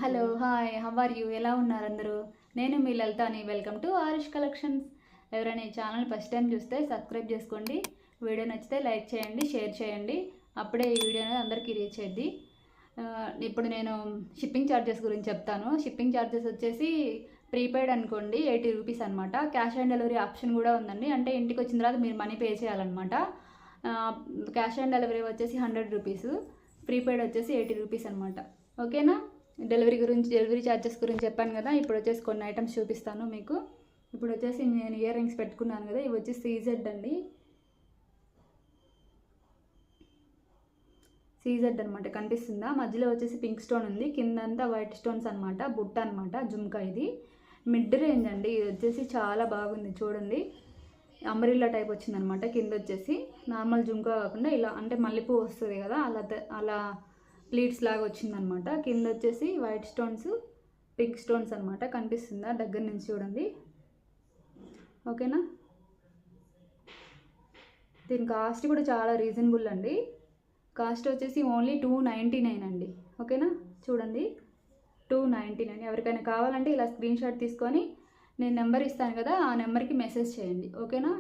Hello hi how are you ఎలా ఉన్నారు అందరూ? నేను మీ లలితాని. Welcome to Arush collections. ఎవరైనా ఈ ఛానల్ ఫస్ట్ టైం చూస్తే సబ్స్క్రైబ్ చేసుకోండి. వీడియో నచ్చితే లైక్ చేయండి, షేర్ చేయండి. అప్పుడే ఈ వీడియో అనేది అందరికీ రీచ్ అయ్యింది. ఇప్పుడు నేను షిప్పింగ్ ఛార్జెస్ గురించి చెప్తాను. షిప్పింగ్ ఛార్జెస్ వచ్చేసి ప్రీపెయిడ్ అనుకోండి 80 రూపీస్ అనమాట. క్యాష్ ఆన్ డెలివరీ ఆప్షన్ కూడా ఉందండి. అంటే ఇంటికి వచ్చిన తర్వాత మీరు మనీ పే చేయాలన్నమాట. క్యాష్ ఆన్ డెలివరీ వచ్చేసి 100 రూపీస్, ప్రీపెయిడ్ వచ్చేసి 80 రూపీస్ అనమాట. ఓకేనా? డెలివరీ ఛార్జెస్ గురించి చెప్పాను కదా. ఇప్పుడు వచ్చేసి కొన్ని ఐటమ్స్ చూపిస్తాను మీకు. ఇప్పుడు వచ్చేసి నేను ఇయర్ రింగ్స్ పెట్టుకున్నాను కదా, ఇవి వచ్చేసి సీజెడ్ అండి. సీజెడ్ అనమాట, కనిపిస్తుందా? మధ్యలో వచ్చేసి పింక్ స్టోన్ ఉంది, కిందంతా వైట్ స్టోన్స్ అనమాట, బుట్ట అనమాట, జుమ్కా. ఇది మిడ్ రేంజ్ అండి. ఇది వచ్చేసి చాలా బాగుంది చూడండి. అంబ్రిల్లా టైప్ వచ్చిందనమాట. కింద వచ్చేసి నార్మల్ జుమ్కా కాకుండా ఇలా, అంటే మల్లెపూ వస్తుంది కదా, అలా ప్లీట్స్ లాగా వచ్చిందనమాట. కింద వచ్చేసి వైట్ స్టోన్స్, పింక్ స్టోన్స్ అనమాట. కనిపిస్తుందా? దగ్గర నుంచి చూడండి. ఓకేనా? దీని కాస్ట్ కూడా చాలా రీజనబుల్ అండి. కాస్ట్ వచ్చేసి ఓన్లీ 299 అండి. ఓకేనా? చూడండి, 299. ఎవరికైనా కావాలంటే ఇలా స్క్రీన్ షాట్ తీసుకొని నేను నెంబర్ ఇస్తాను కదా, ఆ నెంబర్కి మెసేజ్ చేయండి. ఓకేనా?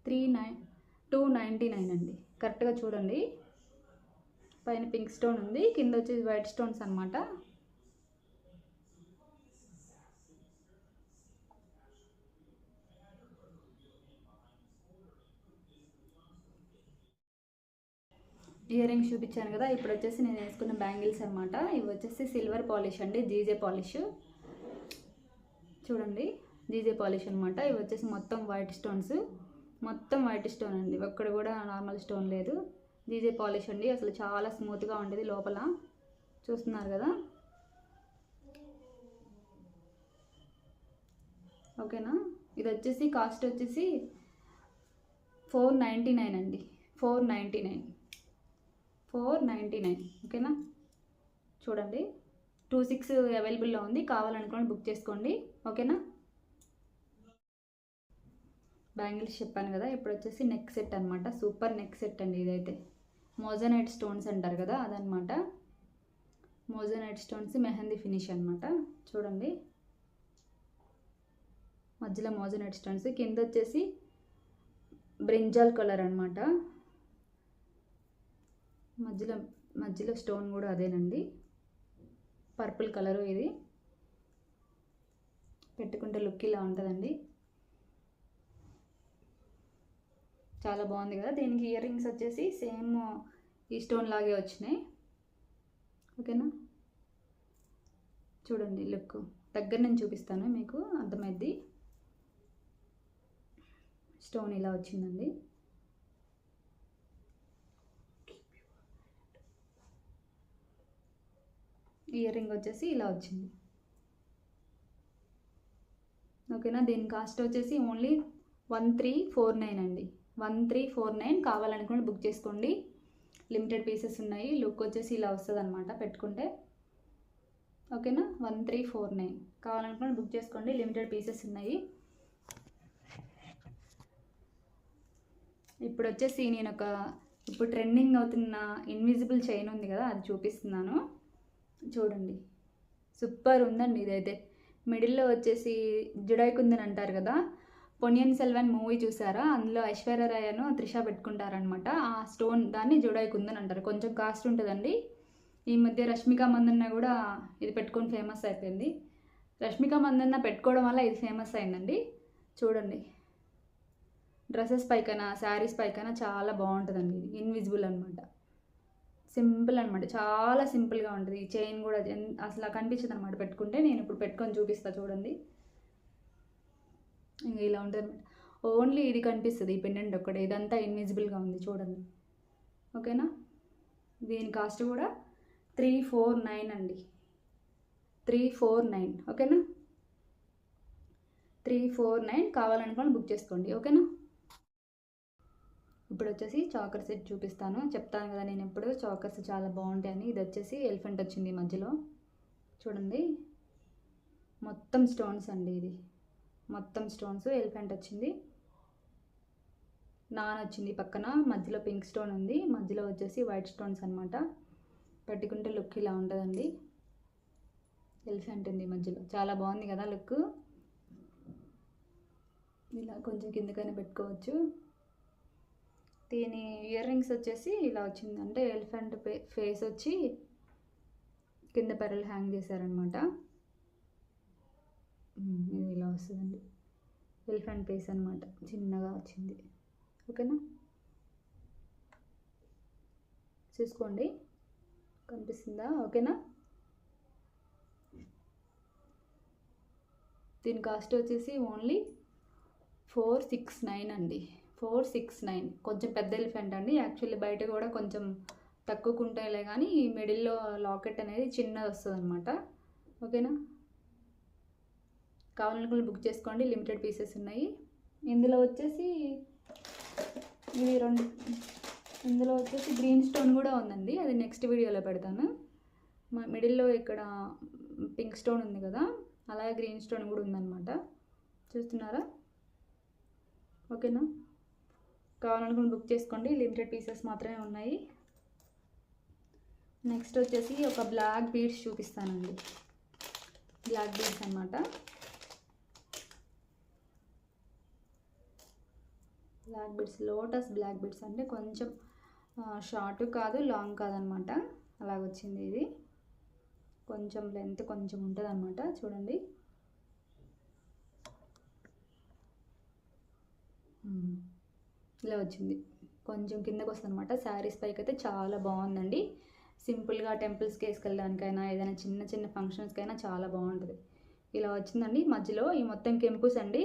299 అండి. కరెక్ట్గా చూడండి. పైన పింక్ స్టోన్ ఉంది, కింద వచ్చేసి వైట్ స్టోన్స్ అనమాట. ఇయర్ రింగ్స్ చూపించాను కదా. ఇప్పుడు వచ్చేసి నేను వేసుకున్న బ్యాంగిల్స్ అనమాట. ఇవి వచ్చేసి సిల్వర్ పాలిష్ అండి, జీజే పాలిష్. చూడండి, జీజే పాలిష్ అనమాట. ఇవి వచ్చేసి మొత్తం వైట్ స్టోన్స్, మొత్తం వైట్ స్టోన్ అండి. ఒక్కడ కూడా నార్మల్ స్టోన్ లేదు. జీజే పాలిష్ అండి. అసలు చాలా స్మూత్గా ఉండేది లోపల, చూస్తున్నారు కదా. ఓకేనా? ఇది వచ్చేసి కాస్ట్ వచ్చేసి 499 అండి. 499. ఓకేనా? చూడండి, 26 అవైలబుల్లో ఉంది. కావాలనుకోండి బుక్ చేసుకోండి. ఓకేనా? బ్యాంగిల్స్ చెప్పాను కదా. ఇప్పుడు వచ్చేసి నెక్ సెట్ అనమాట. సూపర్ నెక్ సెట్ అండి ఇదైతే. మోజనైట్ స్టోన్స్ అంటారు కదా, అదనమాట. మోజనైట్ స్టోన్స్ మెహందీ ఫినిష్ అనమాట. చూడండి, మధ్యలో మోజనైట్ స్టోన్స్, కింద వచ్చేసి బ్రింజాల్ కలర్ అనమాట. మధ్యలో స్టోన్ కూడా అదేనండి, పర్పుల్ కలరు. ఇది పెట్టుకుంటే లుక్ ఇలా ఉంటుందండి. చాలా బాగుంది కదా. దీనికి ఇయర్ రింగ్స్ వచ్చేసి సేమ్ ఈ స్టోన్ లాగే వచ్చినాయి. ఓకేనా? చూడండి, లుక్ దగ్గర నుంచి చూపిస్తాను మీకు, అర్థమైద్ది. స్టోన్ ఇలా వచ్చిందండి. ఇయర్ రింగ్ వచ్చేసి ఇలా వచ్చింది. ఓకేనా? దీని కాస్ట్ వచ్చేసి ఓన్లీ 1349 అండి. 1349. కావాలనుకోండి బుక్ చేసుకోండి. లిమిటెడ్ పీసెస్ ఉన్నాయి. లుక్ వచ్చేసి ఇలా వస్తుంది అనమాట పెట్టుకుంటే. ఓకేనా? 1349. కావాలనుకోండి బుక్ చేసుకోండి. లిమిటెడ్ పీసెస్ ఉన్నాయి. ఇప్పుడు వచ్చేసి నేను ఇప్పుడు ట్రెండింగ్ అవుతున్న ఇన్విజిబుల్ చైన్ ఉంది కదా, అది చూపిస్తున్నాను. చూడండి, సూపర్ ఉందండి ఇదైతే. మిడిల్లో వచ్చేసి జుడాయి కుందన్ అంటారు కదా, పొన్నియిన్ సెల్వన్ మూవీ చూసారా? అందులో ఐశ్వర్య రాయను త్రిష పెట్టుకుంటారనమాట. ఆ స్టోన్ దాన్ని జుడాయి కుందన్ అంటారు. కొంచెం కాస్ట్ ఉంటుందండి. ఈ మధ్య రష్మిక మందన్న కూడా ఇది పెట్టుకొని ఫేమస్ అయిపోయింది. రష్మిక మందన్న పెట్టుకోవడం వల్ల ఇది ఫేమస్ అయిందండి. చూడండి, డ్రెస్సెస్ పైకైనా శారీస్ పైకైనా చాలా బాగుంటుందండి. ఇది ఇన్విజిబుల్ అనమాట. సింపుల్ అనమాట, చాలా సింపుల్గా ఉంటుంది. ఈ చైన్ కూడా అసలు కనిపించదు అనమాట పెట్టుకుంటే. నేను ఇప్పుడు పెట్టుకొని చూపిస్తా చూడండి. ఇంకా ఇలా ఉంటుంది అనమాట. ఓన్లీ ఇది కనిపిస్తుంది, ఈ పెండెంట్ ఒక్కటే. ఇదంతా ఇన్విజిబుల్గా ఉంది చూడండి. ఓకేనా? దీని కాస్ట్ కూడా 349 అండి. 349. ఓకేనా? 349. కావాలనుకోండి బుక్ చేసుకోండి. ఓకేనా? ఇప్పుడు వచ్చేసి చాకర్ సెట్ చూపిస్తాను. చెప్తాను కదా నేను ఎప్పుడు, చాకర్స్ చాలా బాగుంటాయని. ఇది వచ్చేసి ఎలిఫెంట్ వచ్చింది మధ్యలో. చూడండి, మొత్తం స్టోన్స్ అండి. ఇది మొత్తం స్టోన్స్, ఎలిఫెంట్ వచ్చింది, నాన్ వచ్చింది పక్కన. మధ్యలో పింక్ స్టోన్ ఉంది, మధ్యలో వచ్చేసి వైట్ స్టోన్స్ అనమాట. పెట్టుకుంటే లుక్ ఇలా ఉంటుందండి. ఎలిఫెంట్ ఉంది మధ్యలో, చాలా బాగుంది కదా లుక్. ఇలా కొంచెం కిందకైనా పెట్టుకోవచ్చు. దీని ఇయర్ రింగ్స్ వచ్చేసి ఇలా వచ్చింది, అంటే ఎలిఫెంట్ ఫేస్ వచ్చి కింద పెరలు హ్యాంగ్ చేశారనమాట. ఇది ఇలా వస్తుందండి, ఎలిఫెంట్ ఫేస్ అనమాట, చిన్నగా వచ్చింది. ఓకేనా, చూసుకోండి కనిపిస్తుందా? ఓకేనా. దీని కాస్ట్ వచ్చేసి ఓన్లీ 469 అండి, 469. కొంచెం పెద్ద ఎలిఫెంట్ అండి. యాక్చువల్లీ బయట కూడా కొంచెం తక్కువకు ఉంటాయిలే, కానీ ఈ మిడిల్లో లాకెట్ అనేది చిన్నది వస్తుంది అనమాట. ఓకేనా, కావాలనుకుని బుక్ చేసుకోండి, లిమిటెడ్ పీసెస్ ఉన్నాయి. ఇందులో వచ్చేసి ఇవి రెండు, ఇందులో వచ్చేసి గ్రీన్ స్టోన్ కూడా ఉందండి, అది నెక్స్ట్ వీడియోలో పెడతాను. మా మిడిల్లో ఇక్కడ పింక్ స్టోన్ ఉంది కదా, అలాగే గ్రీన్ స్టోన్ కూడా ఉందన్నమాట, చూస్తున్నారా? ఓకేనా, కావాలనుకుని బుక్ చేసుకోండి, లిమిటెడ్ పీసెస్ మాత్రమే ఉన్నాయి. నెక్స్ట్ వచ్చేసి ఒక బ్లాక్ బీడ్స్ చూపిస్తానండి, బ్లాక్ బీడ్స్ అన్నమాట. Black beads, lotus black beads, అంటే కొంచెం షార్ట్ కాదు లాంగ్ కాదనమాట, అలాగొచ్చింది. ఇది కొంచెం లెంత్ కొంచెం ఉంటుంది అనమాట, చూడండి. ఇలా వచ్చింది, కొంచెం కిందకు వస్తుంది అనమాట. శారీస్ పైకి అయితే చాలా బాగుందండి. సింపుల్గా టెంపుల్స్కి వేసుకెళ్ళడానికైనా, ఏదైనా చిన్న చిన్న ఫంక్షన్స్కైనా చాలా బాగుంటుంది. ఇలా వచ్చిందండి. మధ్యలో ఈ మొత్తం కెంపుస్ అండి,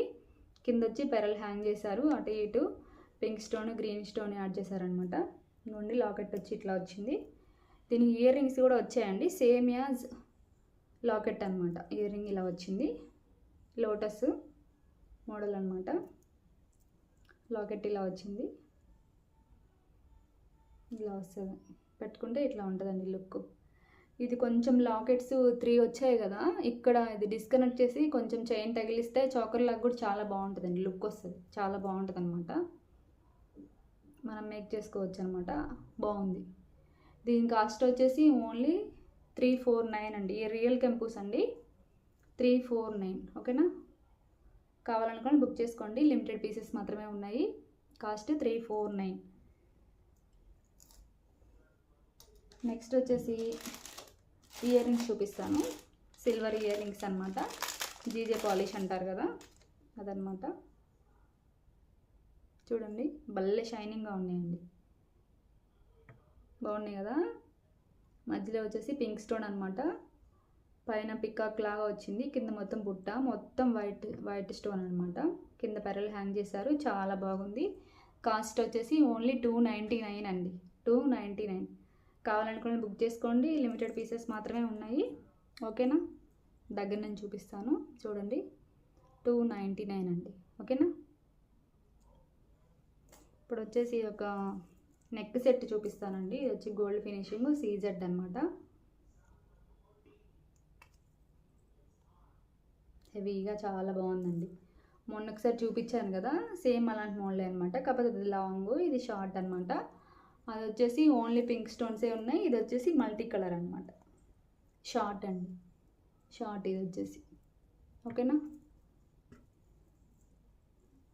కింద వచ్చి పెరల్ హ్యాంగ్ చేశారు, అటు ఇటు pink stone green stone add చేశారనమాట. నుండి లాకెట్ వచ్చి ఇట్లా వచ్చింది. దీనికి ఇయర్ రింగ్స్ కూడా వచ్చాయండి, సేమ్ యాజ్ లాకెట్ అనమాట. ఇయర్ రింగ్ ఇలా వచ్చింది, లోటస్ మోడల్ అనమాట. లాకెట్ ఇలా వచ్చింది, ఇలా వస్తుంది, పెట్టుకుంటే ఇట్లా ఉంటుందండి లుక్. ఇది కొంచెం లాకెట్స్ 3 వచ్చాయి కదా, ఇక్కడ ఇది డిస్కనెక్ట్ చేసి కొంచెం చైన్ తగిలిస్తే చోకర్ లాగా కూడా చాలా బాగుంటుందండి, లుక్ వస్తుంది, చాలా బాగుంటుంది అనమాట. మనం మేక్ చేసుకోవచ్చు అనమాట, బాగుంది. దీని కాస్ట్ వచ్చేసి ఓన్లీ 349 అండి. ఈ రియల్ కెంపూస్ అండి, 349. ఓకేనా, కావాలనుకోండి బుక్ చేసుకోండి, లిమిటెడ్ పీసెస్ మాత్రమే ఉన్నాయి. కాస్ట్ 349. నెక్స్ట్ వచ్చేసి ఇయర్ రింగ్స్ చూపిస్తాను, సిల్వర్ ఇయర్ రింగ్స్ అనమాట. జీజే పాలిష్ అంటారు కదా, అదనమాట. చూడండి, భలే షైనింగ్గా ఉన్నాయండి, బాగున్నాయి కదా. మధ్యలో వచ్చేసి పింక్ స్టోన్ అనమాట, పైన పికాక్ లాగా వచ్చింది, కింద మొత్తం బుట్ట, మొత్తం వైట్ స్టోన్ అనమాట. కింద పెరలు హ్యాంగ్ చేశారు, చాలా బాగుంది. కాస్ట్ వచ్చేసి ఓన్లీ 299 అండి, 299. కావాలనుకుని బుక్ చేసుకోండి, లిమిటెడ్ పీసెస్ మాత్రమే ఉన్నాయి. ఓకేనా, దగ్గర నుంచి చూపిస్తాను చూడండి, 299 అండి. ఓకేనా, ఇప్పుడు వచ్చేసి ఒక నెక్ సెట్ చూపిస్తానండి. ఇది వచ్చి గోల్డ్ ఫినిషింగ్ సీజెడ్ అనమాట, హెవీగా చాలా బాగుందండి. మొన్న ఒకసారి చూపించాను కదా, సేమ్ అలాంటి మోడల్ అనమాట, కాకపోతే ఇది లాంగ్, ఇది షార్ట్ అనమాట. అది వచ్చేసి ఓన్లీ పింక్ స్టోన్సే ఉన్నాయి, ఇది వచ్చేసి మల్టీ కలర్ అనమాట, షార్ట్ అండి, షార్ట్ ఇది వచ్చేసి. ఓకేనా,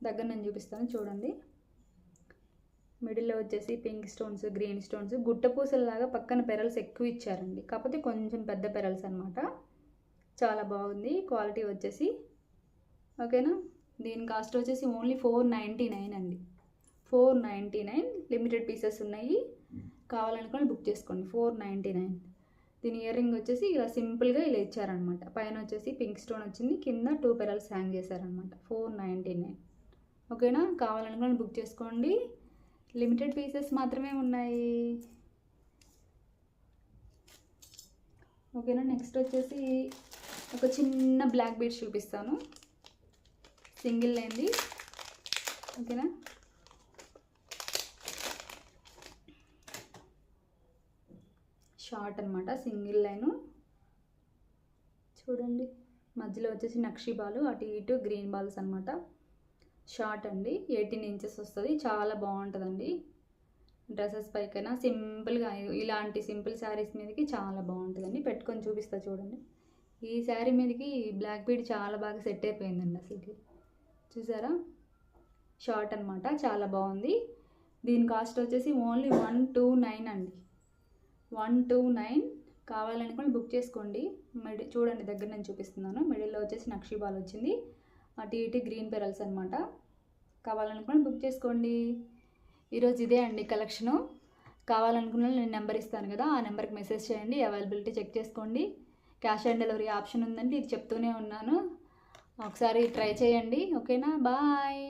దగ్గర నేను చూపిస్తాను చూడండి. మిడిల్లో వచ్చేసి పింక్ స్టోన్స్ గ్రీన్ స్టోన్స్, గుట్ట పూసల్లాగా పక్కన పెరల్స్ ఎక్కువ ఇచ్చారండి, కాకపోతే కొంచెం పెద్ద పెరల్స్ అనమాట. చాలా బాగుంది క్వాలిటీ వచ్చేసి. ఓకేనా, దీని కాస్ట్ వచ్చేసి ఓన్లీ 499 అండి, 499. లిమిటెడ్ పీసెస్ ఉన్నాయి, కావాలనుకొని బుక్ చేసుకోండి, 499. దీని ఇయర్ రింగ్ వచ్చేసి ఇలా సింపుల్గా ఇలా ఇచ్చారనమాట, పైన వచ్చేసి పింక్ స్టోన్ వచ్చింది, కింద 2 పెరల్స్ హ్యాంగ్ చేశారనమాట, 499. ఓకేనా, కావాలనుకొని బుక్ చేసుకోండి, లిమిటెడ్ పీసెస్ మాత్రమే ఉన్నాయి. ఓకేనా, నెక్స్ట్ వచ్చేసి ఒక చిన్న బ్లాక్ బీడ్స్ చూపిస్తాను, సింగిల్ లైన్ది. ఓకేనా, షార్ట్ అనమాట, సింగిల్ లైను. చూడండి, మధ్యలో వచ్చేసి నక్షి బాలు, అటు ఇటు గ్రీన్ బాల్స్ అనమాట. షార్ట్ అండి, 18 ఇంచెస్ వస్తుంది, చాలా బాగుంటుందండి. డ్రెస్సెస్ పైకైనా సింపుల్గా, ఇలాంటి సింపుల్ శారీస్ మీదకి చాలా బాగుంటుందండి. పెట్టుకొని చూపిస్తా చూడండి, ఈ శారీ మీదకి బ్లాక్ బీడ్ చాలా బాగా సెట్ అయిపోయిందండి అసలుకి. చూసారా, షార్ట్ అనమాట, చాలా బాగుంది. దీని కాస్ట్ వచ్చేసి ఓన్లీ 129 అండి, 129. కావాలనుకుని బుక్ చేసుకోండి. చూడండి, దగ్గర నేను చూపిస్తున్నాను. మిడిల్లో వచ్చేసి నక్షి బాల్ వచ్చింది, అటు ఇటు గ్రీన్ పెరల్స్ అనమాట. కావాలనుకుని బుక్ చేసుకోండి. ఈరోజు ఇదే అండి కలెక్షను. కావాలనుకున్న నేను నెంబర్ ఇస్తాను కదా, ఆ నెంబర్కి మెసేజ్ చేయండి, అవైలబిలిటీ చెక్ చేసుకోండి. క్యాష్ ఆన్ డెలివరీ ఆప్షన్ ఉందండి, ఇది చెప్తూనే ఉన్నాను, ఒకసారి ట్రై చేయండి. ఓకేనా, బాయ్.